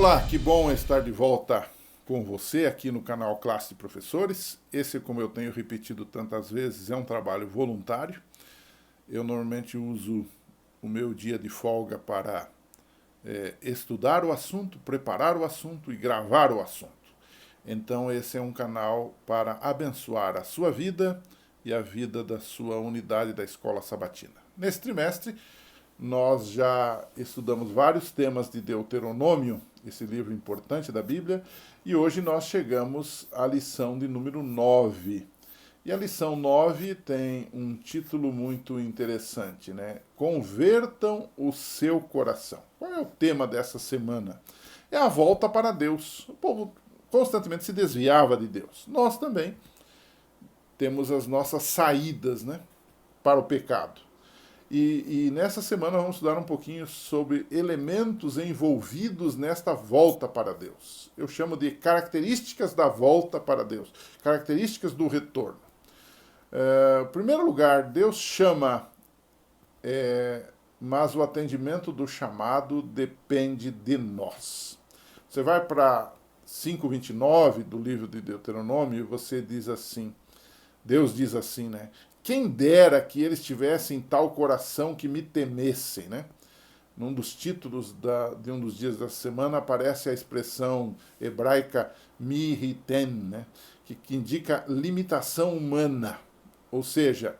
Olá, que bom estar de volta com você aqui no canal Classe de Professores. Esse, como eu tenho repetido tantas vezes, é um trabalho voluntário. Eu normalmente uso o meu dia de folga para estudar o assunto, preparar o assunto e gravar o assunto. Então esse é um canal para abençoar a sua vida e a vida da sua unidade da Escola Sabatina. Nesse trimestre, nós já estudamos vários temas de Deuteronômio, esse livro importante da Bíblia, e hoje nós chegamos à lição de número 9. E a lição 9 tem um título muito interessante, né? Convertam o seu coração. Qual é o tema dessa semana? É a volta para Deus. O povo constantemente se desviava de Deus. Nós também temos as nossas saídas, né, para o pecado. E nessa semana vamos estudar um pouquinho sobre elementos envolvidos nesta volta para Deus. Eu chamo de características da volta para Deus, características do retorno. Em primeiro lugar, Deus chama, mas o atendimento do chamado depende de nós. Você vai para 5:29 do livro de Deuteronômio e você diz assim, Deus diz assim, né? Quem dera que eles tivessem tal coração que me temessem, né? Num dos títulos de um dos dias da semana aparece a expressão hebraica mihiten, né? Que indica limitação humana. Ou seja,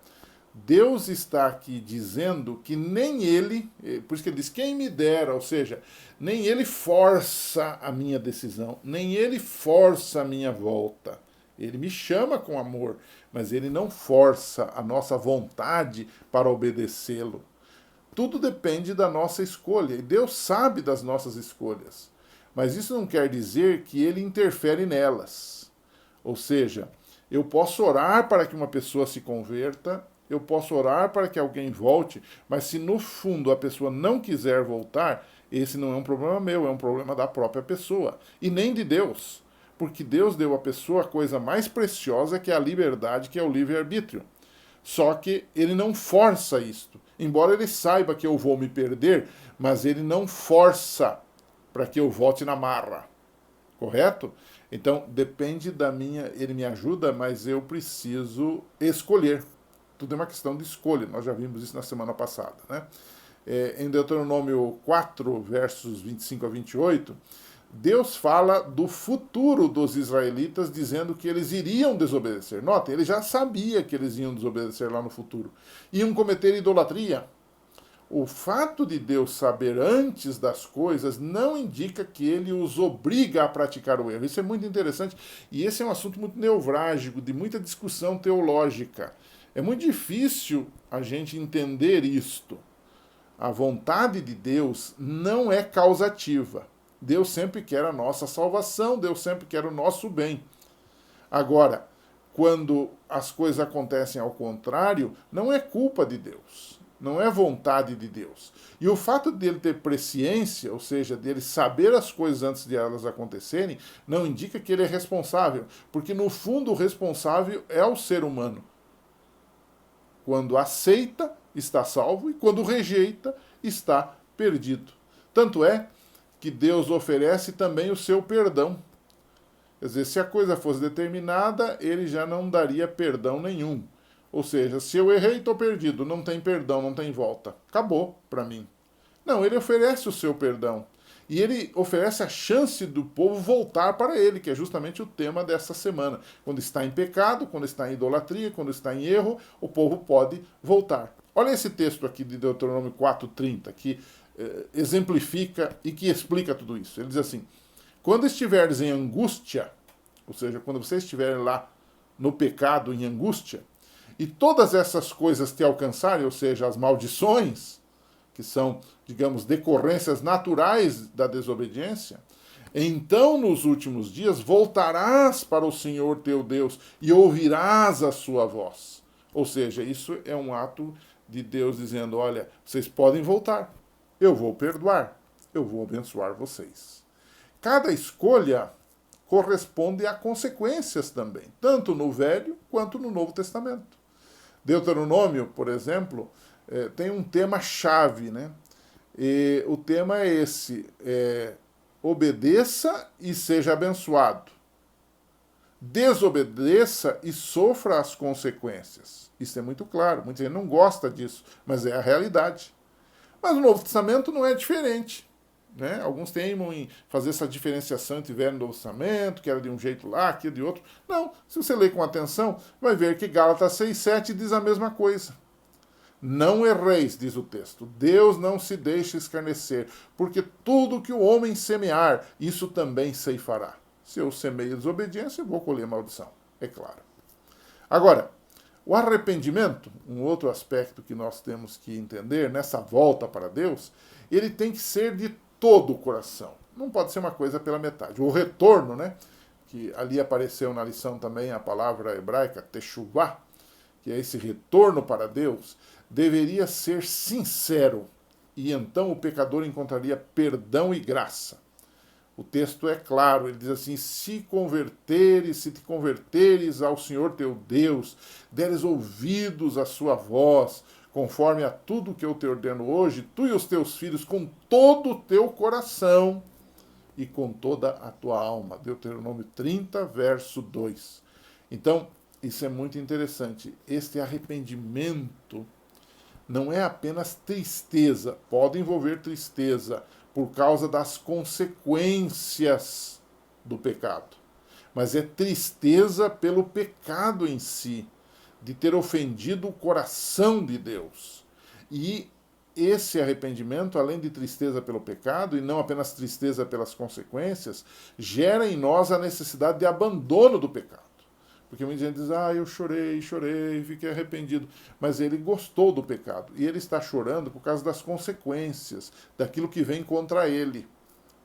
Deus está aqui dizendo que nem ele, por isso que ele diz, quem me dera, ou seja, nem ele força a minha decisão, nem ele força a minha volta. Ele me chama com amor, mas ele não força a nossa vontade para obedecê-lo. Tudo depende da nossa escolha, e Deus sabe das nossas escolhas. Mas isso não quer dizer que ele interfere nelas. Ou seja, eu posso orar para que uma pessoa se converta, eu posso orar para que alguém volte, mas se no fundo a pessoa não quiser voltar, esse não é um problema meu, é um problema da própria pessoa, e nem de Deus. Porque Deus deu à pessoa a coisa mais preciosa, que é a liberdade, que é o livre-arbítrio. Só que ele não força isto. Embora ele saiba que eu vou me perder, mas ele não força para que eu volte na marra. Correto? Então, depende da minha... Ele me ajuda, mas eu preciso escolher. Tudo é uma questão de escolha. Nós já vimos isso na semana passada, né? Em Deuteronômio 4, versos 25 a 28... Deus fala do futuro dos israelitas, dizendo que eles iriam desobedecer. Notem, ele já sabia que eles iam desobedecer lá no futuro. Iam cometer idolatria. O fato de Deus saber antes das coisas não indica que ele os obriga a praticar o erro. Isso é muito interessante e esse é um assunto muito nevrálgico, de muita discussão teológica. É muito difícil a gente entender isto. A vontade de Deus não é causativa. Deus sempre quer a nossa salvação, Deus sempre quer o nosso bem. Agora, quando as coisas acontecem ao contrário, não é culpa de Deus, não é vontade de Deus. E o fato dele ter presciência, ou seja, dele saber as coisas antes de elas acontecerem, não indica que ele é responsável, porque no fundo o responsável é o ser humano. Quando aceita, está salvo, e quando rejeita, está perdido. Tanto é que Deus oferece também o seu perdão. Quer dizer, se a coisa fosse determinada, ele já não daria perdão nenhum. Ou seja, se eu errei, estou perdido, não tem perdão, não tem volta. Acabou para mim. Não, ele oferece o seu perdão. E ele oferece a chance do povo voltar para ele, que é justamente o tema dessa semana. Quando está em pecado, quando está em idolatria, quando está em erro, o povo pode voltar. Olha esse texto aqui de Deuteronômio 4:30, que exemplifica e que explica tudo isso. Ele diz assim, quando estiveres em angústia, ou seja, quando vocês estiverem lá no pecado, em angústia, e todas essas coisas te alcançarem, ou seja, as maldições, que são, digamos, decorrências naturais da desobediência, então nos últimos dias voltarás para o Senhor teu Deus e ouvirás a sua voz. Ou seja, isso é um ato de Deus dizendo, olha, vocês podem voltar, eu vou perdoar, eu vou abençoar vocês. Cada escolha corresponde a consequências também, tanto no Velho quanto no Novo Testamento. Deuteronômio, por exemplo, tem um tema-chave, né? E o tema é esse, obedeça e seja abençoado. Desobedeça e sofra as consequências. Isso é muito claro. Muita gente não gosta disso, mas é a realidade. Mas o Novo Testamento não é diferente. Né? Alguns teimam em fazer essa diferenciação entre Velho e Novo Testamento, que era de um jeito lá, aqui de outro. Não, se você ler com atenção, vai ver que Gálatas 6,7 diz a mesma coisa. Não erreis, diz o texto. Deus não se deixa escarnecer, porque tudo que o homem semear, isso também ceifará. Se eu semeio desobediência, eu vou colher maldição, é claro. Agora, o arrependimento, um outro aspecto que nós temos que entender nessa volta para Deus, ele tem que ser de todo o coração. Não pode ser uma coisa pela metade. O retorno, né, que ali apareceu na lição também a palavra hebraica, teshuvah, que é esse retorno para Deus, deveria ser sincero, e então o pecador encontraria perdão e graça. O texto é claro, ele diz assim: se te converteres ao Senhor teu Deus, deres ouvidos à sua voz, conforme a tudo que eu te ordeno hoje, tu e os teus filhos, com todo o teu coração e com toda a tua alma. Deuteronômio 30, verso 2. Então, isso é muito interessante. Este arrependimento não é apenas tristeza, pode envolver tristeza por causa das consequências do pecado, mas é tristeza pelo pecado em si, de ter ofendido o coração de Deus. E esse arrependimento, além de tristeza pelo pecado, e não apenas tristeza pelas consequências, gera em nós a necessidade de abandono do pecado. Porque muita gente diz, eu chorei, fiquei arrependido. Mas ele gostou do pecado. E ele está chorando por causa das consequências, daquilo que vem contra ele.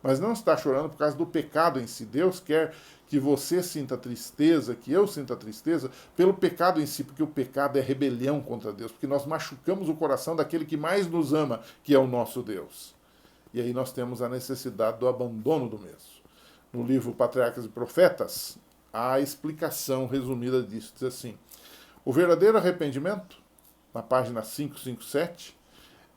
Mas não está chorando por causa do pecado em si. Deus quer que você sinta tristeza, que eu sinta tristeza, pelo pecado em si, porque o pecado é rebelião contra Deus. Porque nós machucamos o coração daquele que mais nos ama, que é o nosso Deus. E aí nós temos a necessidade do abandono do mesmo. No livro Patriarcas e Profetas, a explicação resumida disso diz assim: o verdadeiro arrependimento, na página 557,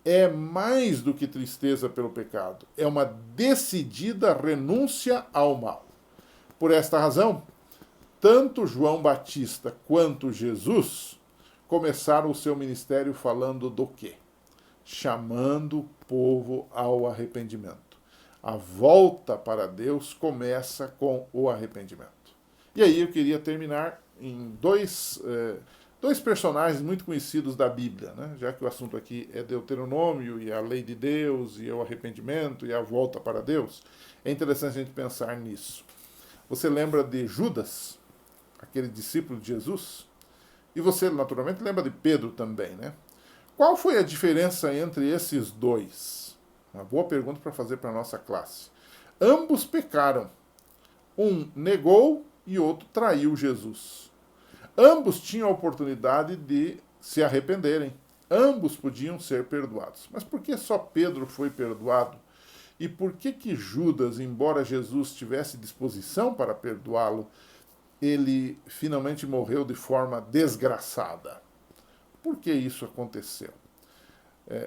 é mais do que tristeza pelo pecado, é uma decidida renúncia ao mal. Por esta razão, tanto João Batista quanto Jesus começaram o seu ministério falando do quê? Chamando o povo ao arrependimento. A volta para Deus começa com o arrependimento. E aí eu queria terminar em dois personagens muito conhecidos da Bíblia, né? Já que o assunto aqui é Deuteronômio e a lei de Deus e o arrependimento e a volta para Deus. É interessante a gente pensar nisso. Você lembra de Judas, aquele discípulo de Jesus? E você, naturalmente, lembra de Pedro também, né? Qual foi a diferença entre esses dois? Uma boa pergunta para fazer para a nossa classe. Ambos pecaram. Um negou e outro traiu Jesus. Ambos tinham a oportunidade de se arrependerem. Ambos podiam ser perdoados. Mas por que só Pedro foi perdoado? E por que Judas, embora Jesus tivesse disposição para perdoá-lo, ele finalmente morreu de forma desgraçada? Por que isso aconteceu?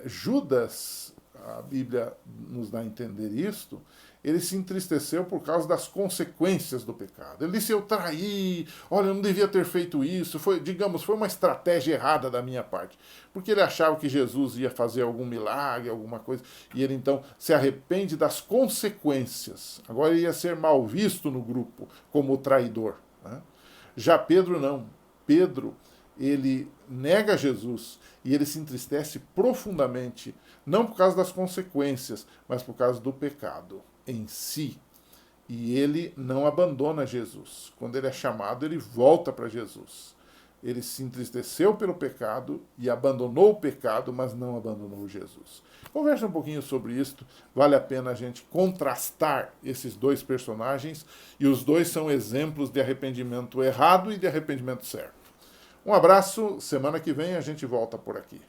Judas, a Bíblia nos dá a entender isto, ele se entristeceu por causa das consequências do pecado. Ele disse: eu traí, olha, eu não devia ter feito isso, foi uma estratégia errada da minha parte. Porque ele achava que Jesus ia fazer algum milagre, alguma coisa, e ele então se arrepende das consequências. Agora ele ia ser mal visto no grupo como o traidor, né? Já Pedro não. Pedro, ele nega Jesus e ele se entristece profundamente, não por causa das consequências, mas por causa do pecado em si. E ele não abandona Jesus. Quando ele é chamado, ele volta para Jesus. Ele se entristeceu pelo pecado e abandonou o pecado, mas não abandonou Jesus. Conversa um pouquinho sobre isso. Vale a pena a gente contrastar esses dois personagens, e os dois são exemplos de arrependimento errado e de arrependimento certo. Um abraço, semana que vem a gente volta por aqui.